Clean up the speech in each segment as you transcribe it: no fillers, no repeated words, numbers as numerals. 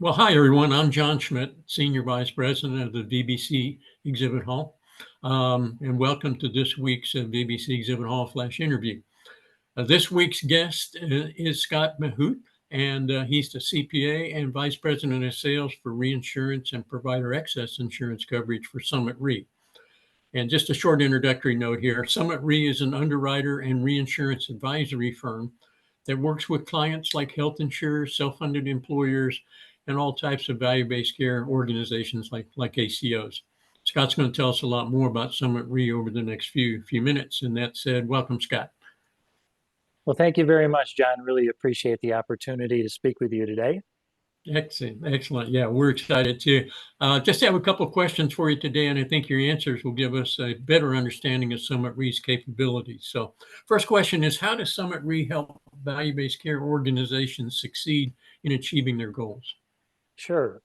Well, hi, everyone. I'm John Schmidt, Senior Vice President of the VBC Exhibit Hall. And welcome to this week's VBC Exhibit Hall Flash interview. This week's guest is Scott Machut, and he's the CPA and Vice President of Sales for Reinsurance and Provider Excess Insurance Coverage for Summit Re. And just a short introductory note here. Summit Re is an underwriter and reinsurance advisory firm that works with clients like health insurers, self-funded employers, and all types of value-based care organizations like ACOs. Scott's going to tell us a lot more about Summit Re over the next few minutes. And that said, welcome, Scott. Well, thank you very much, John. Really appreciate the opportunity to speak with you today. Excellent. Yeah, we're excited too. Just have a couple of questions for you today, and I think your answers will give us a better understanding of Summit Re's capabilities. So first question is, how does Summit Re help value-based care organizations succeed in achieving their goals? Sure.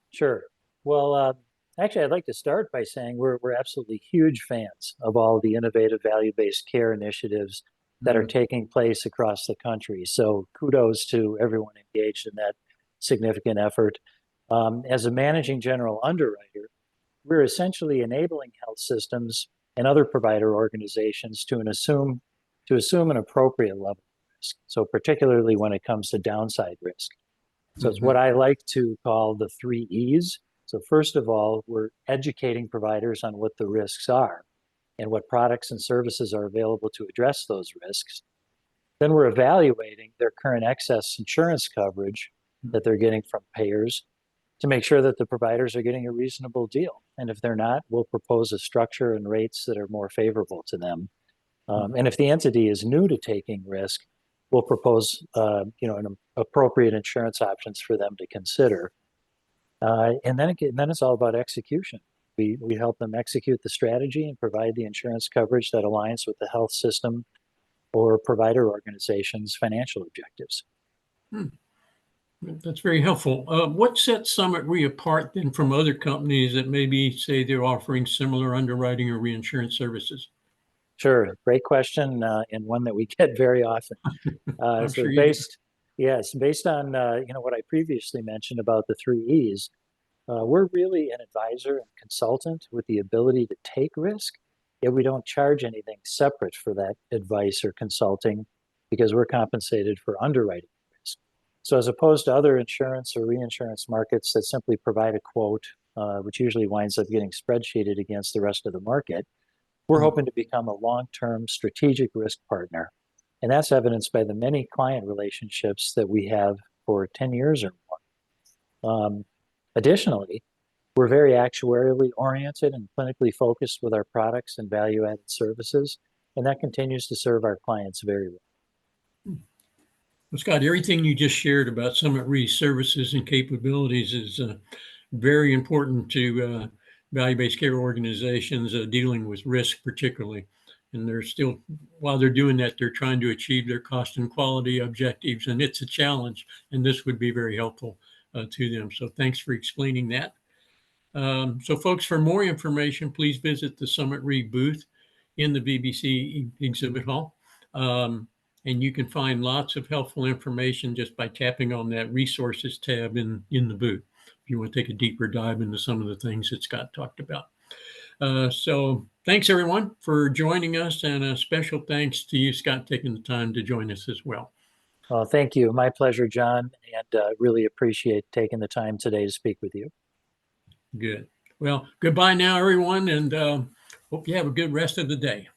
Well, actually, I'd like to start by saying we're absolutely huge fans of all the innovative value-based care initiatives that are taking place across the country. So kudos to everyone engaged in that significant effort. As a managing general underwriter, we're essentially enabling health systems and other provider organizations to assume an appropriate level of risk. So particularly when it comes to downside risk. So it's what I like to call the 3 E's. So first of all, we're educating providers on what the risks are and what products and services are available to address those risks. Then we're evaluating their current excess insurance coverage that they're getting from payers to make sure that the providers are getting a reasonable deal. And if they're not, we'll propose a structure and rates that are more favorable to them. And if the entity is new to taking risk, we'll propose an appropriate insurance options for them to consider. And then it's all about execution. We help them execute the strategy and provide the insurance coverage that aligns with the health system or provider organization's financial objectives. That's very helpful. What sets Summit Re apart then from other companies that maybe say they're offering similar underwriting or reinsurance services? Sure, great question, and one that we get very often. I'm So sure based on what I previously mentioned about the 3 E's, we're really an advisor and consultant with the ability to take risk, yet we don't charge anything separate for that advice or consulting because we're compensated for underwriting risk. So as opposed to other insurance or reinsurance markets that simply provide a quote, which usually winds up getting spreadsheeted against the rest of the market, we're hoping to become a long-term strategic risk partner. And that's evidenced by the many client relationships that we have for 10 years or more. Additionally, we're very actuarially oriented and clinically focused with our products and value-added services, and that continues to serve our clients very well. Well, Scott, everything you just shared about Summit Re's services and capabilities is very important to value-based care organizations dealing with risk particularly. And they're still, while they're doing that, they're trying to achieve their cost and quality objectives. And it's a challenge, and this would be very helpful to them. So thanks for explaining that. So folks, for more information, please visit the Summit Re booth in the VBC Exhibit Hall. And you can find lots of helpful information just by tapping on that resources tab in the booth if you want to take a deeper dive into some of the things that Scott talked about. So thanks, everyone, for joining us. And a special thanks to you, Scott, taking the time to join us as well. Thank you. My pleasure, John, and really appreciate taking the time today to speak with you. Good. Well, goodbye now, everyone, and hope you have a good rest of the day.